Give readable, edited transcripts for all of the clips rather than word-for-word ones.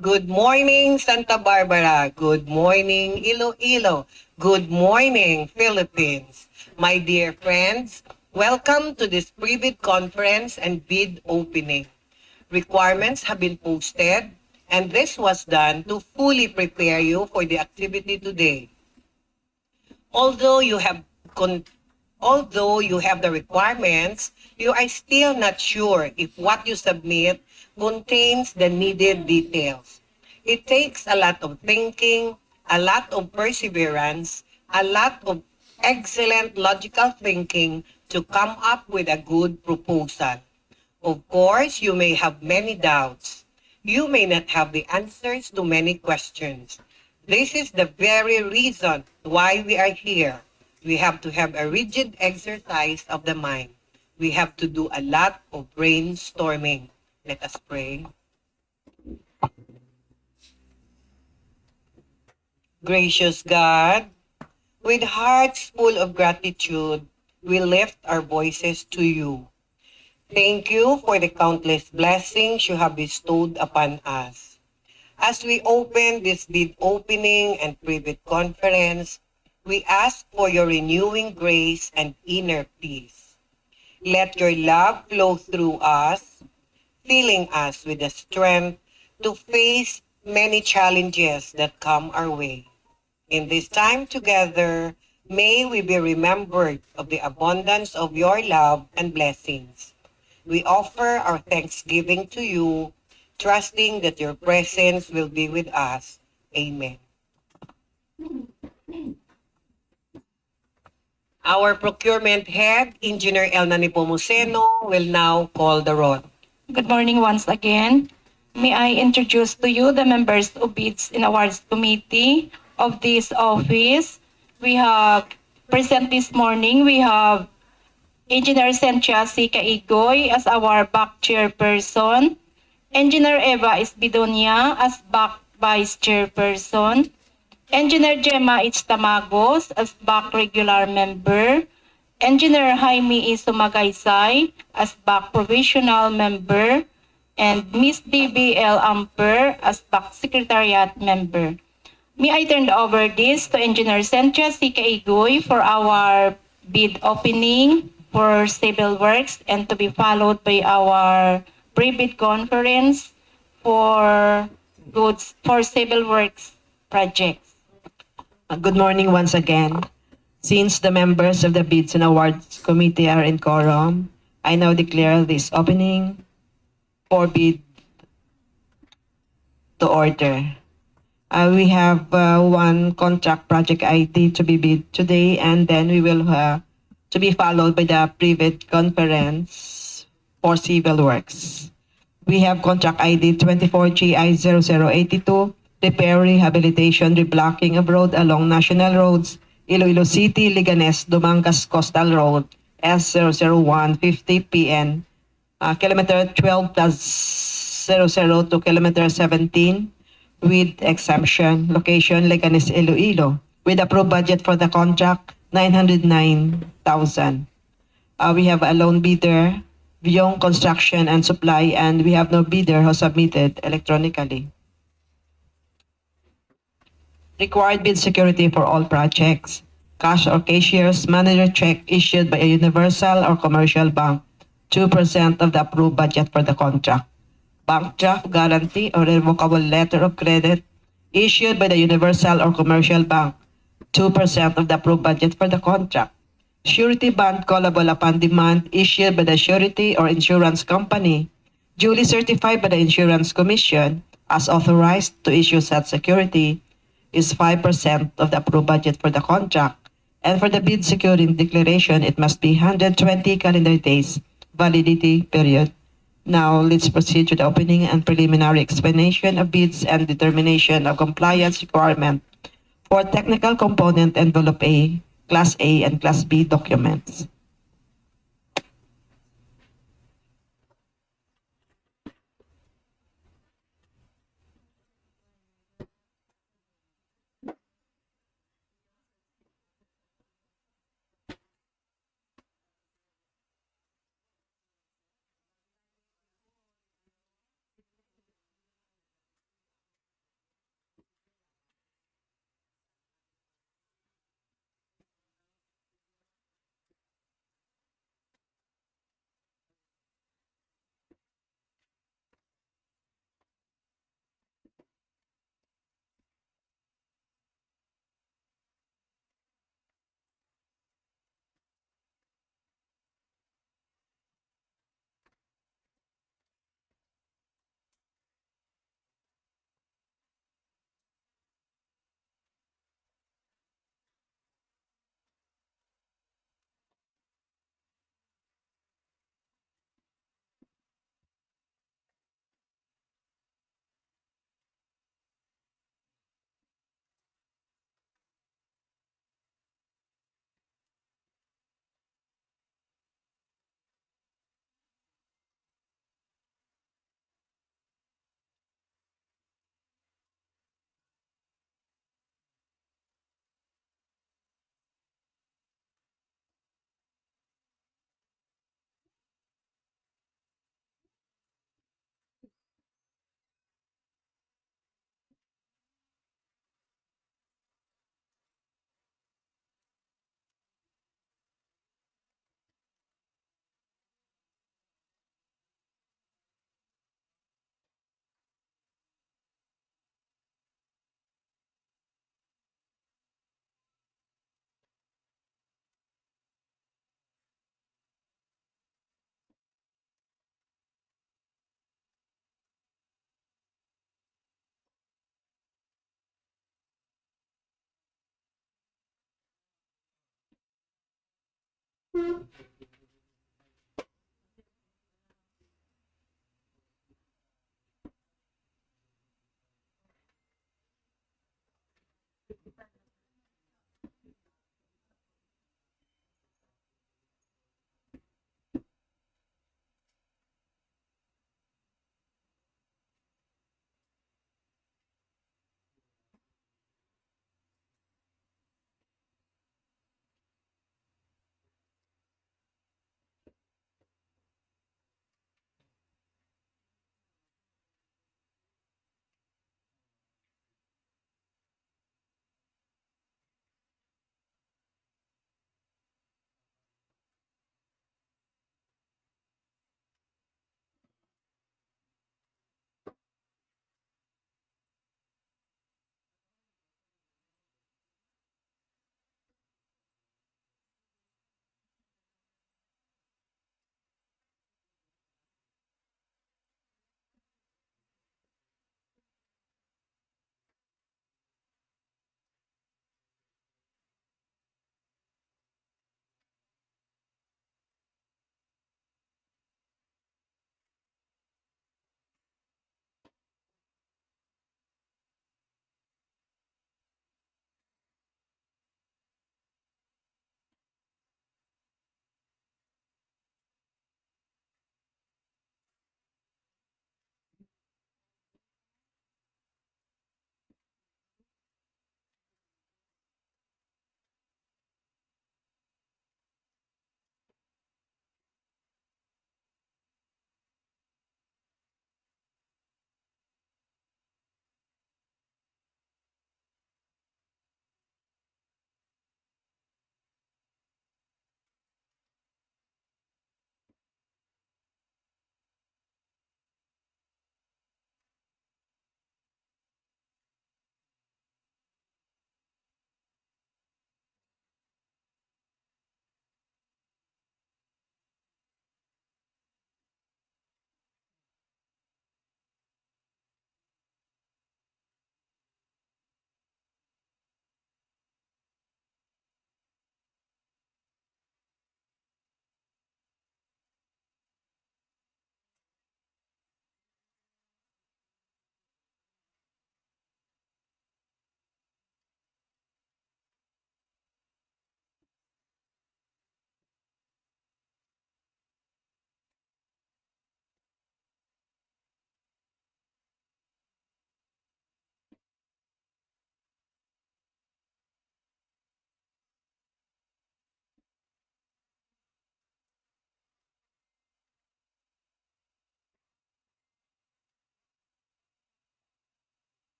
Good morning, Santa Barbara. Good morning, Iloilo. Good morning, Philippines. My dear friends, welcome to this pre-bid conference and bid opening. Requirements have been posted, and this was done to fully prepare you for the activity today. Although you have con- Although you have the requirements, you are still not sure if what you submit contains the needed details. It takes a lot of thinking, a lot of perseverance, a lot of excellent logical thinking to come up with a good proposal. Of course, you may have many doubts. You may not have the answers to many questions. This is the very reason why we are here. We have to have a rigid exercise of the mind. We have to do a lot of brainstorming. Let us pray. Gracious God, with hearts full of gratitude, we lift our voices to you. Thank you for the countless blessings you have bestowed upon us. As we open this bid opening and private conference, we ask for your renewing grace and inner peace. Let your love flow through us, filling us with the strength to face many challenges that come our way. In this time together, may we be remembered of the abundance of your love and blessings. We offer our thanksgiving to you, trusting that your presence will be with us. Amen. Our procurement head, Engineer Elna Nepomuceno, will now call the roll. Good morning once again. May I introduce to you the members of Bids and Awards Committee of this office. We have present this morning, we have Engineer Sentia C. Caigoy as our back chairperson, Engineer Eva Esbidonia as back vice chairperson, Engineer Gemma H. Tamagos as back regular member, Engineer Jaime E. Sumagaysay as back provisional member, and Miss DBL Amper as back secretariat member. May I turn over this to Engineer Sentia C. Caigoy for our bid opening for civil works and to be followed by our pre-bid conference for goods for civil works projects. Good morning once again. Since the members of the Bids and Awards Committee are in quorum, I now declare this opening for bid to order. We have one contract project ID to be bid today, and then we will to be followed by the private conference for civil works. We have contract ID 24GI0082, repair, rehabilitation, reblocking of road along national roads, Iloilo City-Leganes-Dumangas Coastal Road, S00150 PN, kilometer 12 plus 00 to kilometer 17, with exemption, location Leganes, Iloilo, with approved budget for the contract 909,000. We have a lone bidder, Vyong Construction and Supply, and we have no bidder who submitted electronically. Required bid security for all projects. Cash or cashier's manager check issued by a universal or commercial bank, 2% of the approved budget for the contract. Bank draft guarantee or revocable letter of credit issued by the universal or commercial bank, 2% of the approved budget for the contract. Surety bond callable upon demand issued by the surety or insurance company, duly certified by the Insurance Commission as authorized to issue such security, is 5% of the approved budget for the contract. And for the bid securing declaration, it must be 120 calendar days validity period. Now, let's proceed to the opening and preliminary explanation of bids and determination of compliance requirement for technical component envelope A, Class A, and Class B documents.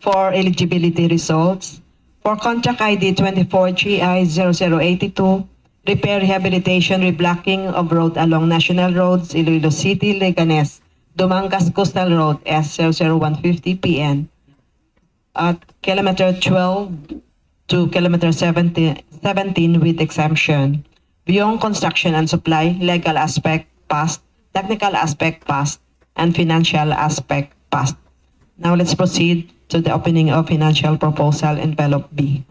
For eligibility results, for contract ID 24GI0082, repair, rehabilitation, reblocking of road along national roads, Iloilo City, Leganes, Dumangas Coastal Road, S00150 PN, at kilometer 12 to kilometer 17 with exemption. Beyond construction and supply, legal aspect passed, technical aspect passed, and financial aspect passed. Now let's proceed to the opening of financial proposal envelope B.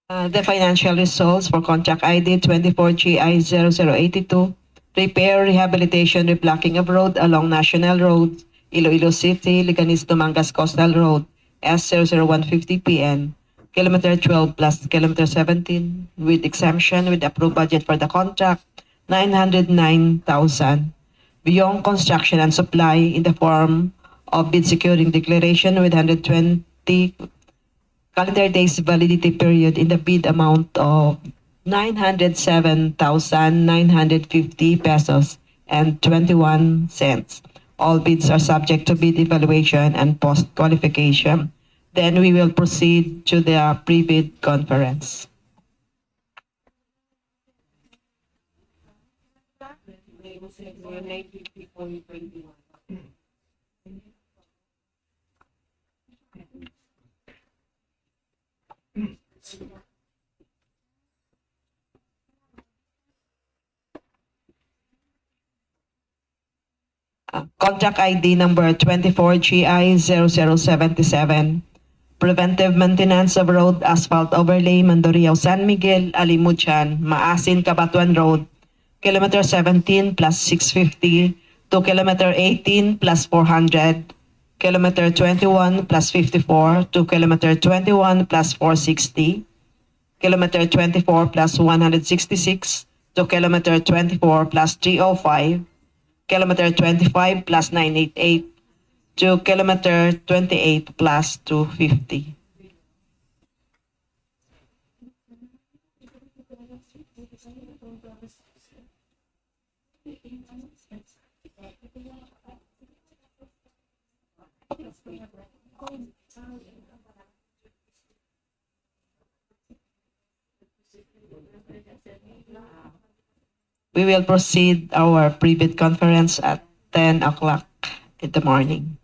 The financial results for contract ID 24GI0082, repair, rehabilitation, reblocking of road along National Road, Iloilo City, Leganes-Dumangas Coastal Road, S00150 PN, kilometer 12 plus kilometer 17, with exemption with approved budget for the contract, 909,000. Beyond construction and supply in the form of bid securing declaration with 120 calendar days validity period in the bid amount of 907,950 pesos and 21 cents. All bids are subject to bid evaluation and post qualification. Then we will proceed to the pre-bid conference. Contract ID number 24GI0077. Preventive maintenance of road asphalt overlay Mandurriao-San Miguel-Alimodian-Maasin-Cabatuan Road, kilometer 17 plus 650 to kilometer 18 plus 400, kilometer 21 plus 54 to kilometer 21 plus 460, kilometer 24 plus 166 to kilometer 24 plus 305, kilometer 25 plus 988 to kilometer 28 plus 250. We will proceed our pre-bid conference at 10 o'clock in the morning.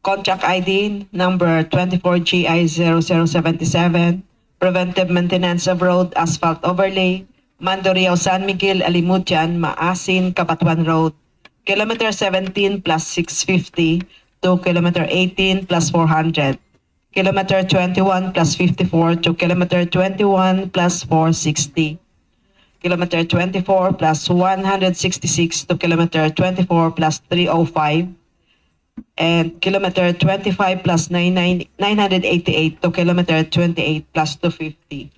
Contract ID number 24GI0077, Preventive Maintenance of Road Asphalt Overlay, Mandurriao-Sn Miguel-Alimodian-Maasin-Cabatuan Road, Kilometer 17 plus 650 to Kilometer 18 plus 400, Kilometer 21 plus 54 to Kilometer 21 plus 460, Kilometer 24 plus 166 to Kilometer 24 plus 305, and Kilometer 25 plus 988 to Kilometer 28 plus 250.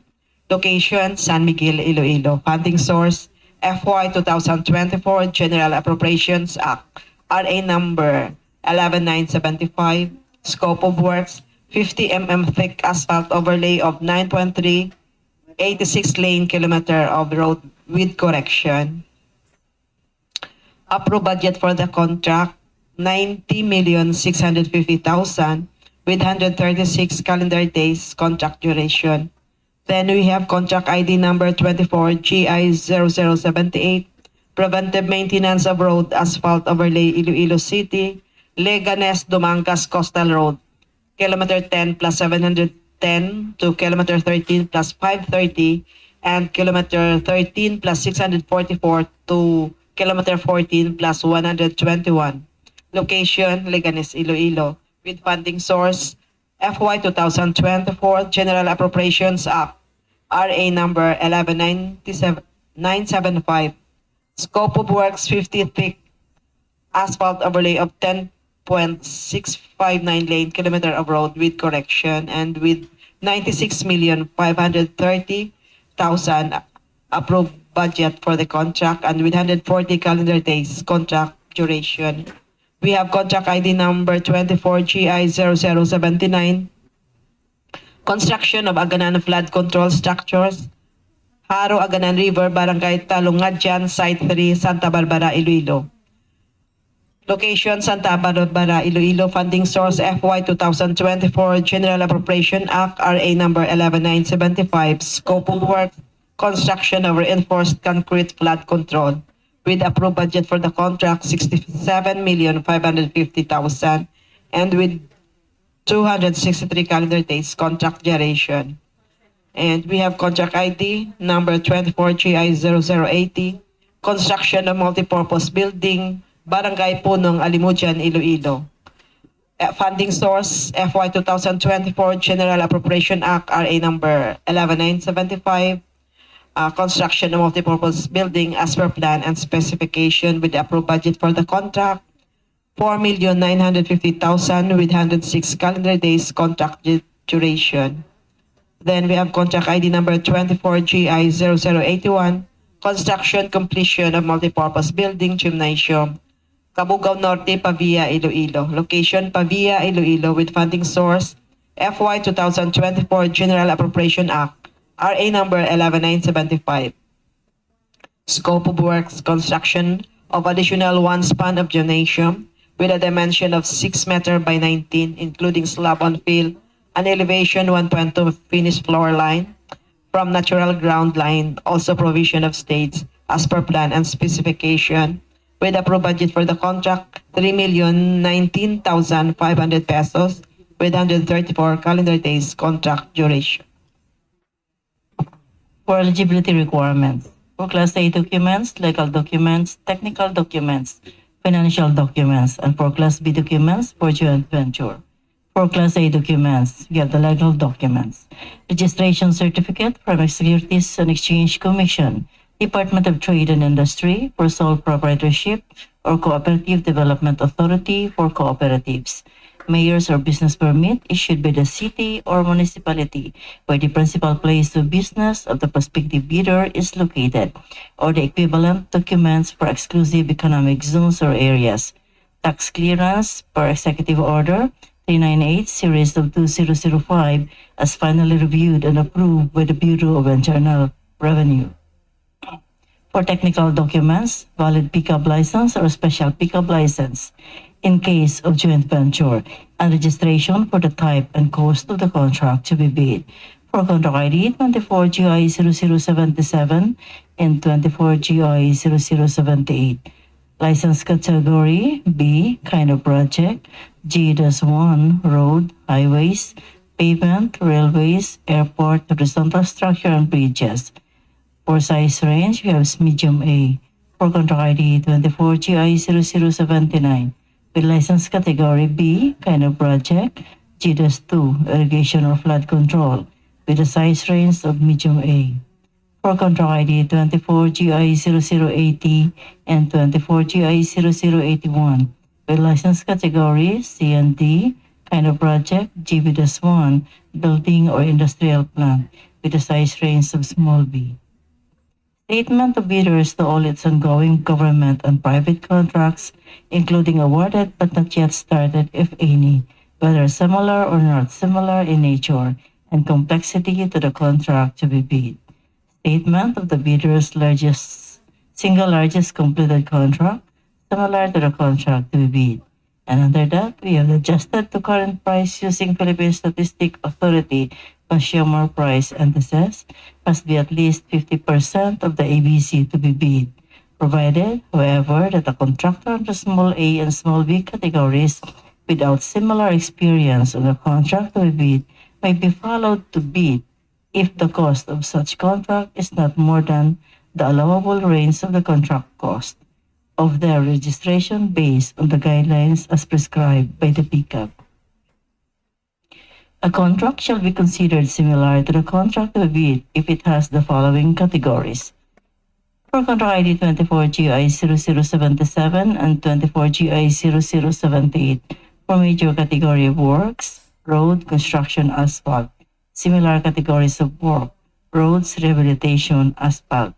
Location, San Miguel, Iloilo. Funding source, FY 2024 General Appropriations Act, RA number 11975. Scope of works, 50 mm thick asphalt overlay of 9.3, 86 lane kilometer of road with correction. Approved budget for the contract, 90,650,000 with 136 calendar days contract duration. Then we have contract ID number 24GI0078, Preventive Maintenance of Road Asphalt Overlay Iloilo City, City-Leganes-Dumangas Coastal Road, Kilometer 10 plus 710 to Kilometer 13 plus 530, and Kilometer 13 plus 644 to Kilometer 14 plus 121. Location, Leganes, Iloilo. With funding source, FY 2024 General Appropriations Act, RA number 11975. Scope of works, 50 thick asphalt overlay of 10.659 lane kilometer of road with correction, and with 96,530,000 approved budget for the contract, and with 140 calendar days contract duration. We have contract ID number 24GI0079, construction of Aganan flood control structures, Jaro-Aganan River, Barangay Talongadian, Site 3, Santa Barbara, Iloilo. Location, Santa Barbara, Iloilo. Funding source, FY 2024 General Appropriation Act, RA number 11975. Scope of work, construction of reinforced concrete flood control. With approved budget for the contract, 67,550,000, and with 263 calendar days contract duration. And we have contract ID number 24GI0080, construction of multipurpose building, Barangay Punong, Alimodian, Iloilo. Funding source, FY 2024 General Appropriation Act, RA number 11975, construction of multipurpose building as per plan and specification, with the approved budget for the contract, 4,950,000 with 106 calendar days contract duration. Then we have contract ID number 24GI0081, construction completion of multipurpose building, Gymnasium, Cabugao, Norte, Pavia, Iloilo. Location, Pavia, Iloilo. With funding source, FY 2024 General Appropriation Act, RA number 11975. Scope of works, construction of additional one span of Gymnasium with a dimension of 6 meter by 19, including slab on fill, an elevation 1.2 finished floor line from natural ground line, also provision of stage as per plan and specification, with approved budget for the contract, 3,019,500 pesos with 134 calendar days contract duration. For eligibility requirements, for Class A documents, legal documents, technical documents, financial documents, and for Class B documents for joint venture. For Class A documents, we have the legal documents, registration certificate from the Securities and Exchange Commission, Department of Trade and Industry for sole proprietorship or Cooperative Development Authority for cooperatives, mayor's or business permit issued by the city or municipality where the principal place of business of the prospective bidder is located, or the equivalent documents for exclusive economic zones or areas, tax clearance per Executive Order 398 Series of 2005 as finally reviewed and approved by the Bureau of Internal Revenue. For technical documents, valid pickup license or special pickup license in case of joint venture, and registration for the type and cost of the contract to be bid. For contract ID 24GI0077 and 24GI0078. License category B, kind of project. G-1, road, highways, pavement, railways, airport, horizontal structure, and bridges. For size range, we have medium A. For contract ID 24GI0079 with license category B, kind of project. G-2, irrigation or flood control with a size range of medium A. For contract ID 24GI0080 and 24GI0081 with license category C and D, kind of project GB-1, building or industrial plant with a size range of small b. Statement of bidders to all its ongoing government and private contracts, including awarded but not yet started, if any, whether similar or not similar in nature and complexity to the contract to be bid. Statement of the bidder's single largest completed contract, similar to the contract to be bid. And under that, we have adjusted to current price using Philippine Statistic Authority consumer price indices must be at least 50% of the ABC to be bid, provided, however, that a contractor in the small a and small b categories without similar experience on the contract to be bid may be followed to bid if the cost of such contract is not more than the allowable range of the contract cost of their registration based on the guidelines as prescribed by the PCAP. A contract shall be considered similar to the contract to be bid if it has the following categories. For contract ID 24GI0077 and 24GI0078 for major category of works, road, construction, asphalt. Similar categories of work, roads, rehabilitation, asphalt.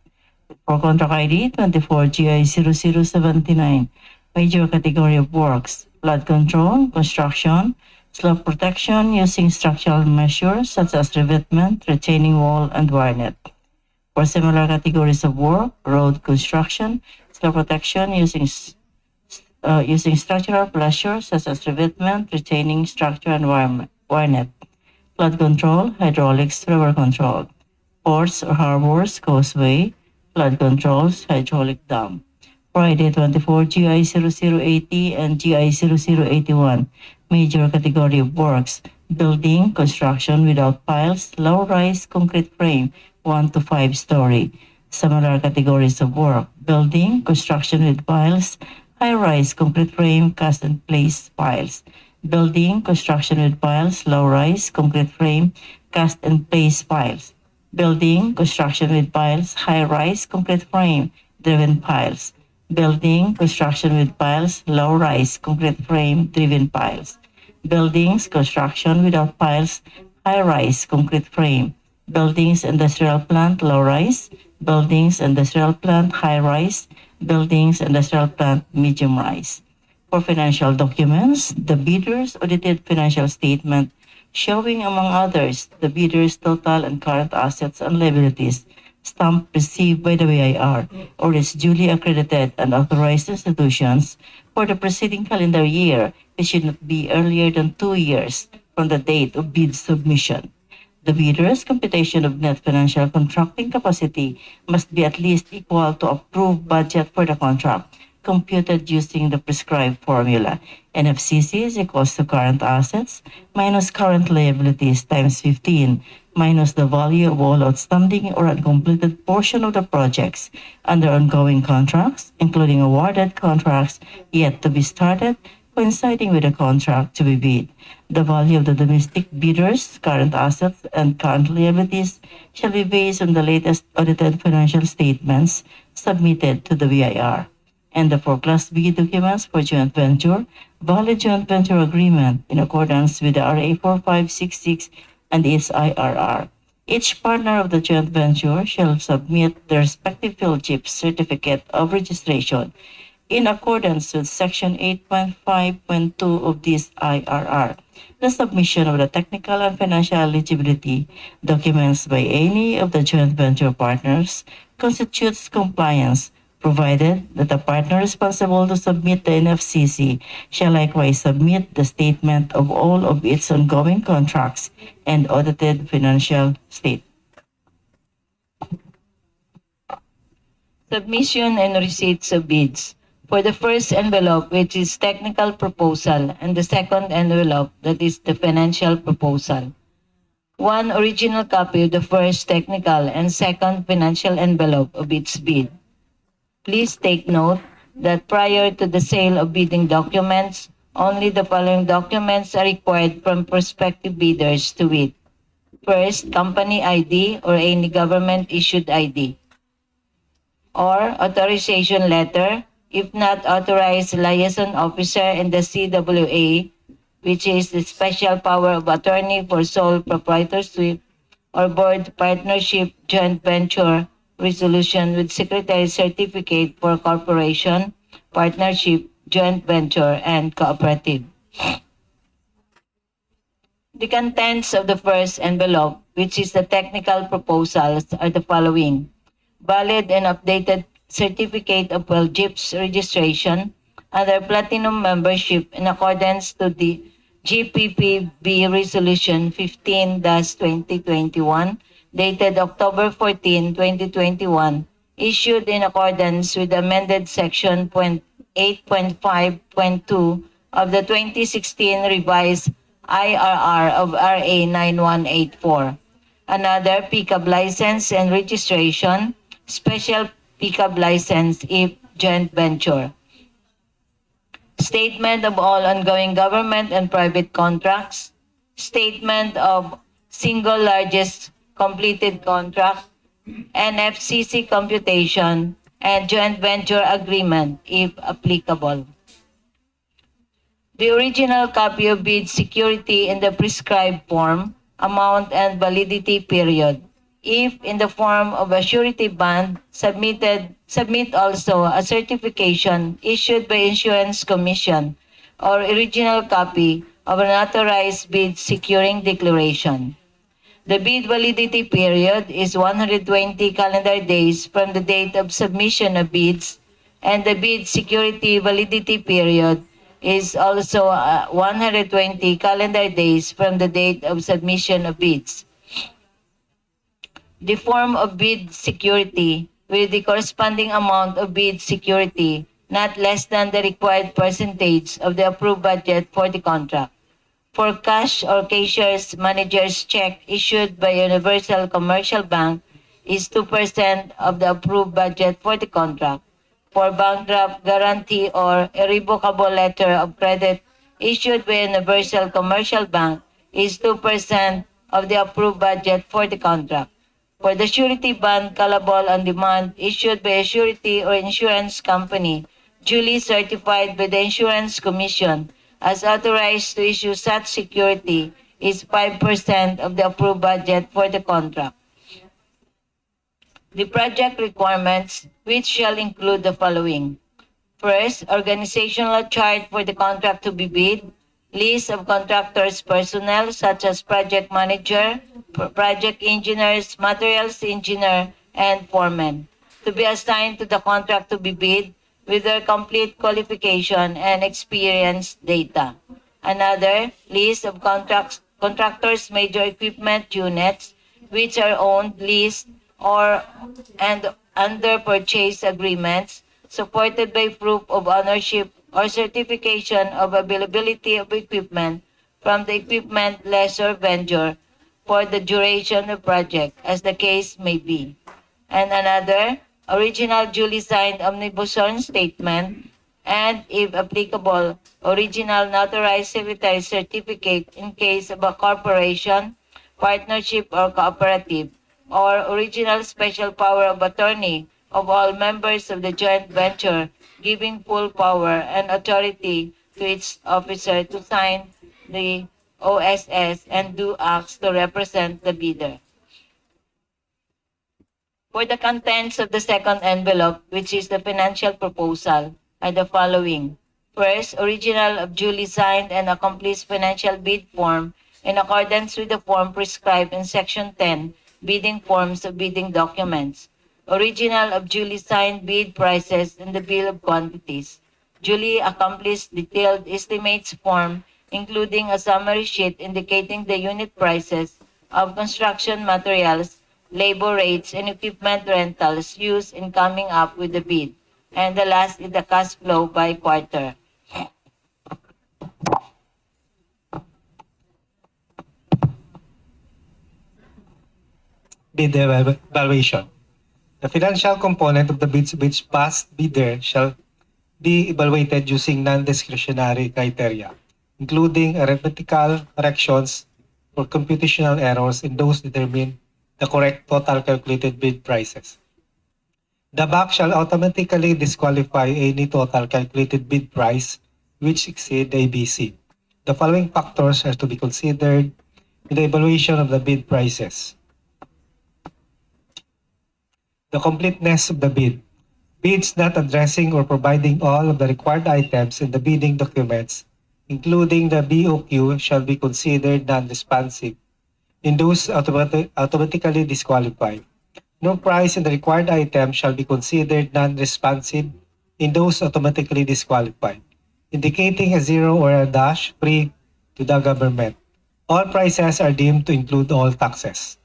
For contract ID 24GI0079, major category of works, flood control, construction, slope protection using structural measures such as revetment, retaining wall, and wire net. For similar categories of work, road construction, slope protection using structural measures such as revetment, retaining structure, and wire net. Flood control, hydraulics, river control. Ports or harbors, causeway, flood controls, hydraulic dam. Friday 24 GI0080 and GI0081, major category of works, building, construction without piles, low-rise concrete frame, 1 to 5 story. Similar categories of work, building, construction with piles, high-rise concrete frame, cast and place piles. Building, construction with piles, low-rise, concrete frame, cast and place piles. Building, construction with piles, high-rise, concrete frame, driven piles. Building, construction with piles, low-rise, concrete frame, driven piles. Buildings, construction without piles, high-rise, concrete frame. Buildings, industrial plant, low-rise. Buildings, industrial plant, high-rise. Buildings, industrial plant, medium-rise. For financial documents, the bidder's audited financial statement showing, among others, the bidder's total and current assets and liabilities, stamp received by the BIR or its duly accredited and authorized institutions for the preceding calendar year. It should not be earlier than 2 years from the date of bid submission. The bidder's computation of net financial contracting capacity must be at least equal to approved budget for the contract, computed using the prescribed formula. NFCC is equals to current assets minus current liabilities times 15 minus the value of all outstanding or uncompleted portion of the projects under ongoing contracts, including awarded contracts yet to be started, coinciding with the contract to be bid. The value of the domestic bidders' current assets and current liabilities shall be based on the latest audited financial statements submitted to the BIR. And the for Class B documents for joint venture, valid joint venture agreement in accordance with the RA 4566 and its IRR. Each partner of the joint venture shall submit the respective fellowship certificate of registration in accordance with Section 8.5.2 of this IRR. The submission of the technical and financial eligibility documents by any of the joint venture partners constitutes compliance, provided that the partner responsible to submit the NFCC shall likewise submit the statement of all of its ongoing contracts and audited financial state. Submission and receipts of bids. For the first envelope, which is technical proposal, and the second envelope, that is the financial proposal. One original copy of the first technical and second financial envelope of its bid. Please take note that prior to the sale of bidding documents, only the following documents are required from prospective bidders to wit. First, company ID or any government-issued ID, or authorization letter, if not authorized liaison officer in the CWA, which is the special power of attorney for sole proprietorship or board partnership joint venture resolution with secretary certificate for corporation, partnership, joint venture, and cooperative. The contents of the first envelope, which is the technical proposals, are the following: valid and updated certificate of GIPS registration under platinum membership in accordance to the GPPB Resolution 15-2021, dated October 14, 2021, issued in accordance with amended section 8.5.2 of the 2016 revised IRR of RA 9184. Another pickup license and registration, special pickup license if joint venture. Statement of all ongoing government and private contracts. Statement of single largest completed contract, NFCC computation, and joint venture agreement if applicable. The original copy of bid security in the prescribed form, amount and validity period. If in the form of a surety bond, submit also a certification issued by Insurance Commission or original copy of an authorized bid securing declaration. The bid validity period is 120 calendar days from the date of submission of bids, and the bid security validity period is also 120 calendar days from the date of submission of bids. The form of bid security with the corresponding amount of bid security not less than the required percentage of the approved budget for the contract. For cash or cashier's manager's check issued by Universal Commercial Bank is 2% of the approved budget for the contract. For bank draft guarantee or irrevocable letter of credit issued by Universal Commercial Bank is 2% of the approved budget for the contract. For the surety bond callable on demand issued by a surety or insurance company duly certified by the Insurance Commission as authorized to issue such security is 5% of the approved budget for the contract. The project requirements, which shall include the following. First, organizational chart for the contract to be bid, list of contractors' personnel such as project manager, project engineers, materials engineer, and foreman, to be assigned to the contract to be bid with their complete qualification and experience data. Another, list of contractors' major equipment units which are owned, leased, and under purchase agreements, supported by proof of ownership or certification of availability of equipment from the equipment lessor vendor for the duration of project, as the case may be. And another, original duly signed omnibus statement, and if applicable, original notarized secretary certificate in case of a corporation, partnership, or cooperative, or original special power of attorney of all members of the joint venture, giving full power and authority to its officer to sign the OSS and do acts to represent the bidder. For the contents of the second envelope, which is the financial proposal, are the following. First, original of duly signed and accomplished financial bid form in accordance with the form prescribed in Section 10, bidding forms of bidding documents. Original of duly signed bid prices and the bill of quantities. Duly accomplished detailed estimates form, including a summary sheet indicating the unit prices of construction materials, labor rates, and equipment rentals used in coming up with the bid. And the last is the cash flow by quarter. Bid evaluation. The financial component of the bids which passed bidder shall be evaluated using non-discretionary criteria, including arithmetical corrections or computational errors in those determine the correct total calculated bid prices. The BAC shall automatically disqualify any total calculated bid price which exceed ABC. The following factors are to be considered in the evaluation of the bid prices. The completeness of the bid. Bids not addressing or providing all of the required items in the bidding documents, including the BOQ, shall be considered non-responsive, and those automatically disqualified. No price in the required item shall be considered non-responsive, and those automatically disqualified, indicating a zero or a dash free to the government. All prices are deemed to include all taxes.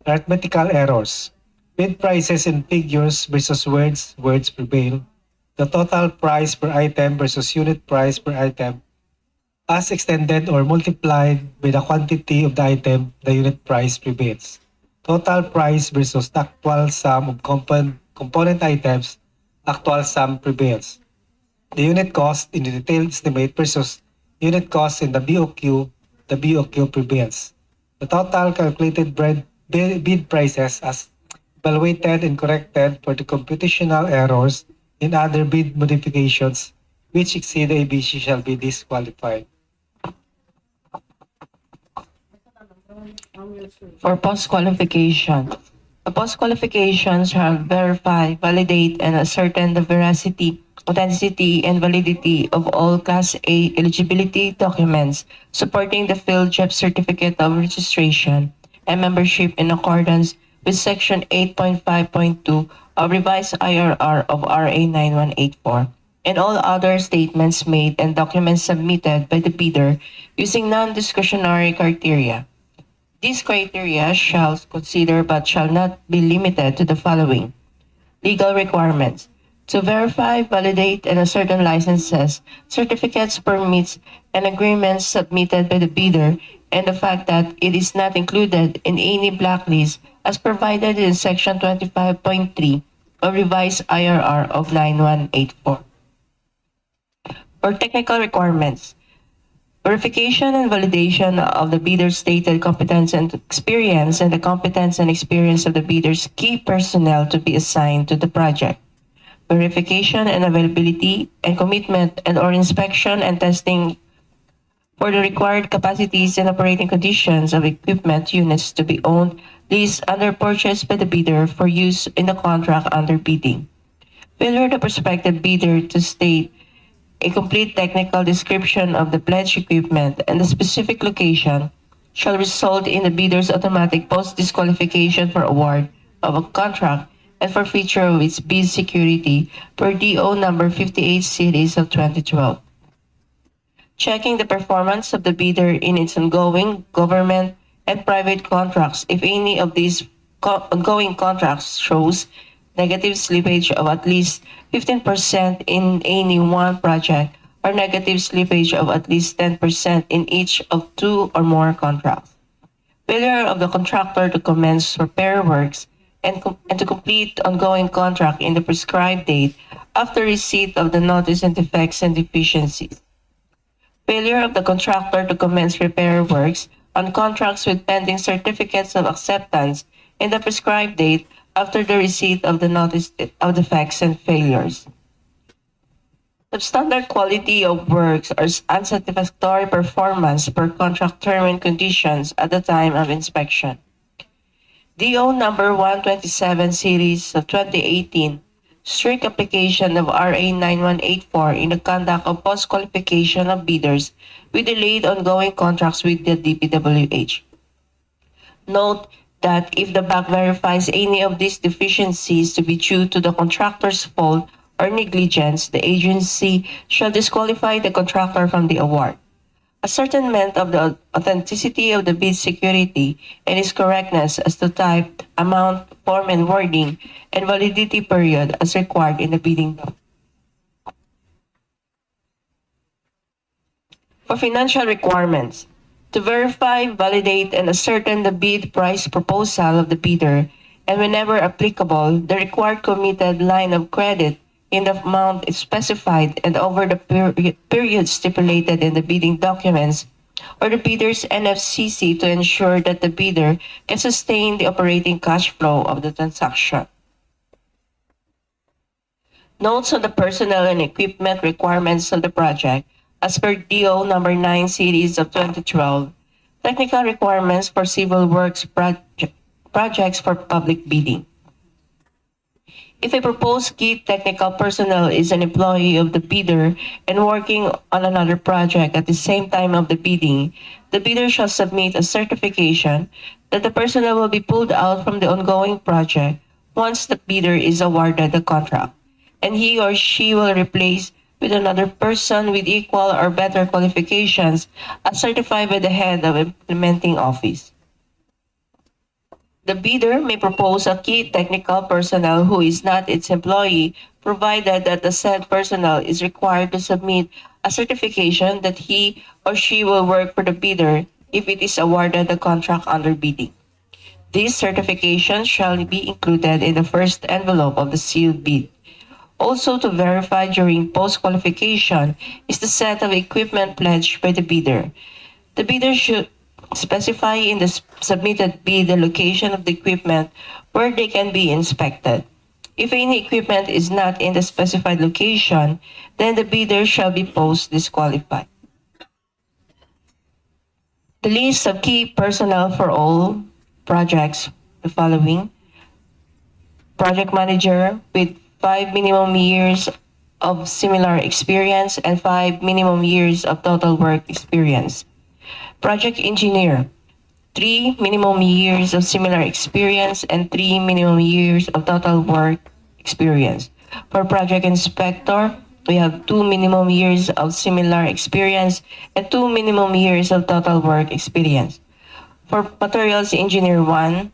Arithmetical errors. Bid prices in figures versus words prevail. The total price per item versus unit price per item as extended or multiplied by the quantity of the item, the unit price prevails. Total price versus the actual sum of component items, actual sum prevails. The unit cost in the detailed estimate versus unit cost in the BOQ, the BOQ prevails. The total calculated bid prices as evaluated and corrected for the computational errors and other bid modifications which exceed ABC shall be disqualified. For post-qualification, a post-qualification shall verify, validate, and ascertain the veracity, authenticity, and validity of all Class A eligibility documents supporting the field job certificate of registration and membership in accordance with Section 8.5.2 of Revised IRR of RA 9184, and all other statements made and documents submitted by the bidder using non-discretionary criteria. These criteria shall consider but shall not be limited to the following: legal requirements to verify, validate, and ascertain licenses, certificates, permits, and agreements submitted by the bidder, and the fact that it is not included in any blacklist as provided in Section 25.3 of Revised IRR of 9184. For technical requirements, verification and validation of the bidder's stated competence and experience and the competence and experience of the bidder's key personnel to be assigned to the project. Verification and availability and commitment and or inspection and testing for the required capacities and operating conditions of equipment units to be owned, leased, under purchase by the bidder for use in the contract under bidding. Failure of the prospective bidder to state a complete technical description of the pledged equipment and the specific location shall result in the bidder's automatic post-disqualification for award of a contract and forfeiture of its bid security per DO number 58 series of 2012. Checking the performance of the bidder in its ongoing government and private contracts if any of these ongoing contracts shows negative slippage of at least 15% in any one project or negative slippage of at least 10% in each of two or more contracts. Failure of the contractor to commence repair works and to complete ongoing contract in the prescribed date after receipt of the notice and defects and deficiencies. Failure of the contractor to commence repair works on contracts with pending certificates of acceptance in the prescribed date after the receipt of the notice of defects and failures. Substandard quality of works or unsatisfactory performance per contract term and conditions at the time of inspection. DO number 127 series of 2018, strict application of RA 9184 in the conduct of post-qualification of bidders with delayed ongoing contracts with the DPWH. Note that if the BAC verifies any of these deficiencies to be due to the contractor's fault or negligence, the agency shall disqualify the contractor from the award. Ascertainment of the authenticity of the bid security and its correctness as to type, amount, form, and wording, and validity period as required in the bidding document. For financial requirements, to verify, validate, and ascertain the bid price proposal of the bidder, and whenever applicable, the required committed line of credit in the amount specified and over the period stipulated in the bidding documents or the bidder's NFCC to ensure that the bidder can sustain the operating cash flow of the transaction. Notes on the personnel and equipment requirements of the project as per DEO number 9 series of 2012, technical requirements for civil works projects for public bidding. If a proposed key technical personnel is an employee of the bidder and working on another project at the same time of the bidding, the bidder shall submit a certification that the personnel will be pulled out from the ongoing project once the bidder is awarded the contract, and he or she will replace with another person with equal or better qualifications as certified by the head of implementing office. The bidder may propose a key technical personnel who is not its employee, provided that the said personnel is required to submit a certification that he or she will work for the bidder if it is awarded the contract under bidding. This certification shall be included in the first envelope of the sealed bid. Also to verify during post-qualification is the set of equipment pledged by the bidder. The bidder should specify in the submitted bid the location of the equipment where they can be inspected. If any equipment is not in the specified location, then the bidder shall be post-disqualified. The list of key personnel for all projects, the following: project manager with 5 minimum years of similar experience and 5 minimum years of total work experience. Project engineer, 3 minimum years of similar experience and 3 minimum years of total work experience. For project inspector, we have 2 minimum years of similar experience and 2 minimum years of total work experience. For materials engineer 1,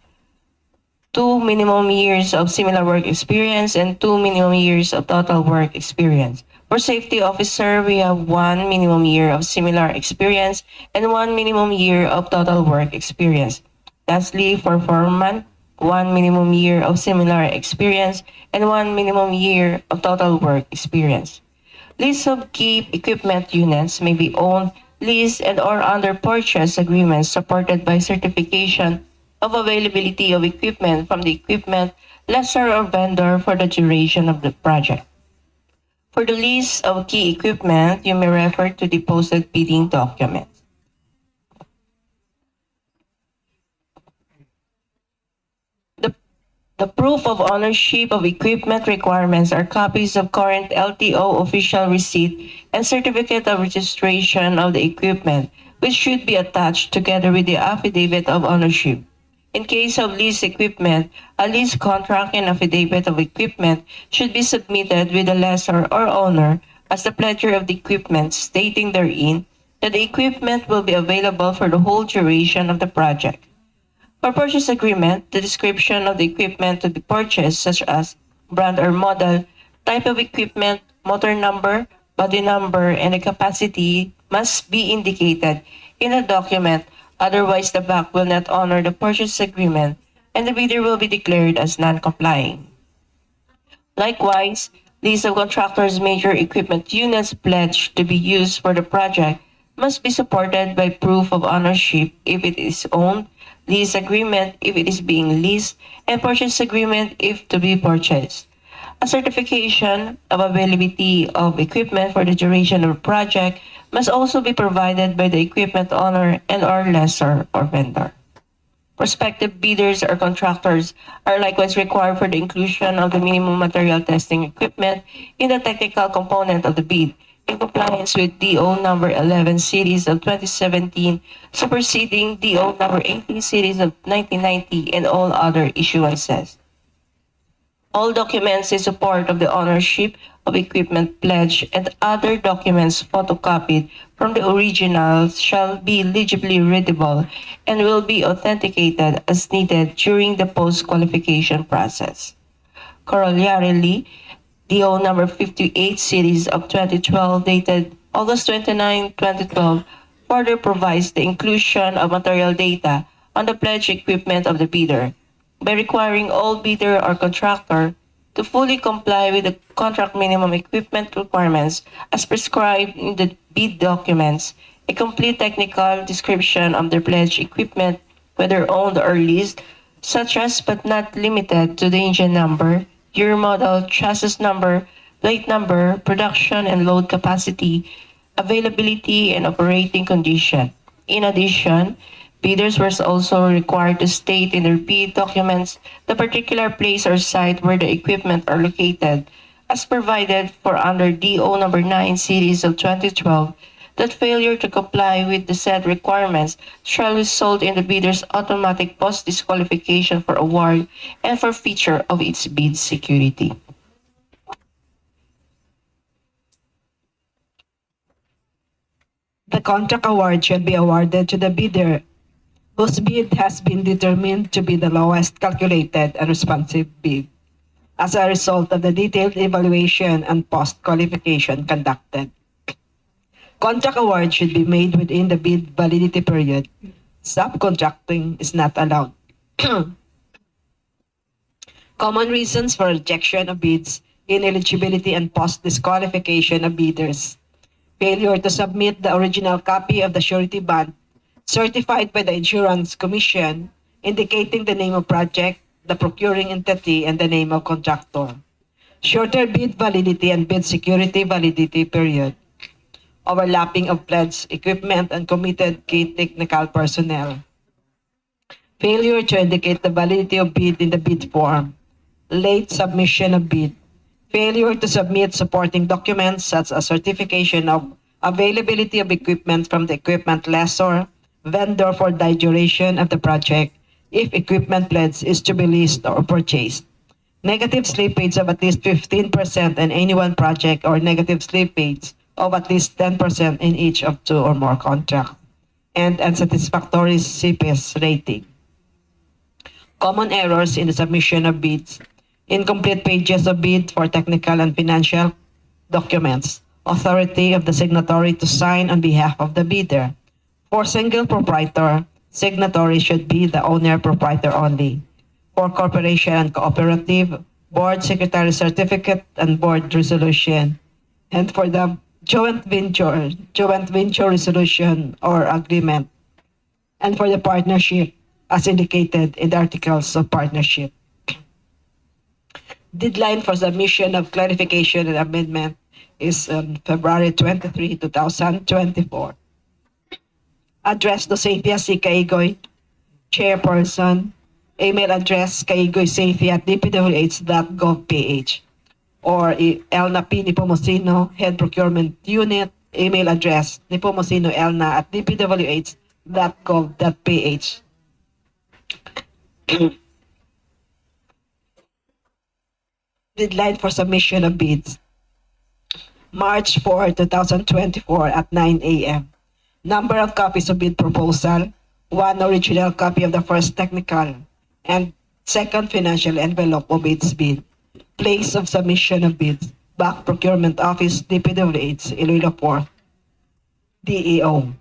2 minimum years of similar work experience and 2 minimum years of total work experience. For safety officer, we have 1 minimum year of similar experience and 1 minimum year of total work experience. Lastly, for foreman, 1 minimum year of similar experience and 1 minimum year of total work experience. List of key equipment units may be owned, leased, and or under purchase agreements supported by certification of availability of equipment from the equipment lessor or vendor for the duration of the project. For the list of key equipment, you may refer to the posted bidding document. The proof of ownership of equipment requirements are copies of current LTO official receipt and certificate of registration of the equipment, which should be attached together with the affidavit of ownership. In case of leased equipment, a lease contract and affidavit of equipment should be submitted with the lessor or owner as the pledger of the equipment, stating therein that the equipment will be available for the whole duration of the project. For purchase agreement, the description of the equipment to be purchased, such as brand or model, type of equipment, motor number, body number, and the capacity must be indicated in the document. Otherwise, the bank will not honor the purchase agreement and the bidder will be declared as non-complying. Likewise, list of contractors' major equipment units pledged to be used for the project must be supported by proof of ownership if it is owned, lease agreement if it is being leased, and purchase agreement if to be purchased. A certification of availability of equipment for the duration of a project must also be provided by the equipment owner and or lessor or vendor. Prospective bidders or contractors are likewise required for the inclusion of the minimum material testing equipment in the technical component of the bid, in compliance with DO number 11 series of 2017, superseding DO number 18 series of 1990 and all other issuances. All documents in support of the ownership of equipment pledge and other documents photocopied from the originals shall be legibly readable and will be authenticated as needed during the post-qualification process. Corollarily, DO number 58 series of 2012 dated August 29, 2012, further provides the inclusion of material data on the pledged equipment of the bidder by requiring all bidder or contractor to fully comply with the contract minimum equipment requirements as prescribed in the bid documents, a complete technical description of their pledged equipment, whether owned or leased, such as but not limited to the engine number, year model, chassis number, plate number, production and load capacity, availability, and operating condition. In addition, bidders were also required to state in their bid documents the particular place or site where the equipment are located, as provided for under DO number 9 series of 2012, that failure to comply with the said requirements shall result in the bidder's automatic post-disqualification for award and forfeiture of its bid security. The contract award shall be awarded to the bidder whose bid has been determined to be the lowest calculated and responsive bid as a result of the detailed evaluation and post-qualification conducted. Contract award should be made within the bid validity period. Subcontracting is not allowed. Common reasons for rejection of bids, ineligibility and post-disqualification of bidders. Failure to submit the original copy of the surety bond certified by the Insurance Commission indicating the name of project, the procuring entity, and the name of contractor. Shorter bid validity and bid security validity period. Overlapping of pledged equipment and committed key technical personnel. Failure to indicate the validity of bid in the bid form. Late submission of bid. Failure to submit supporting documents such as certification of availability of equipment from the equipment lessor, vendor for the duration of the project, if equipment pledge is to be leased or purchased. Negative slippage of at least 15% in any one project or negative slippage of at least 10% in each of 2 or more contracts. And unsatisfactory CPS rating. Common errors in the submission of bids. Incomplete pages of bid for technical and financial documents. Authority of the signatory to sign on behalf of the bidder. For single proprietor, signatory should be the owner proprietor only. For corporation and cooperative, board secretary certificate and board resolution. And for the joint venture resolution or agreement. And for the partnership, as indicated in the articles of partnership. Deadline for submission of clarification and amendment is on February 23, 2024. Address to Safia C. Caigoy, Chairperson. Email address caigosafia@dpwh.gov.ph or Elna P. Nipomosino, Head Procurement Unit. Email address nipomosinoelna@dpwh.gov.ph. Deadline for submission of bids. March 4, 2024 at 9 a.m. Number of copies of bid proposal, 1 original copy of the first technical and second financial envelope of its bid. Place of submission of bids, Back Procurement Office, DPWH Iloilo 4, DEO.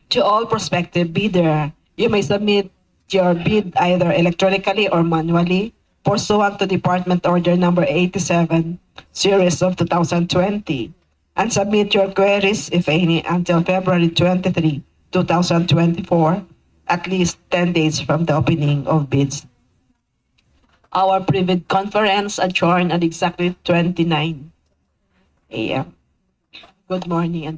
To all prospective bidder, you may submit your bid either electronically or manually pursuant to Department Order Number 87, Series of 2020, and submit your queries, if any, until February 23, 2024, at least 10 days from the opening of bids. Our pre-bid conference adjourned at exactly 29 a.m. Good morning and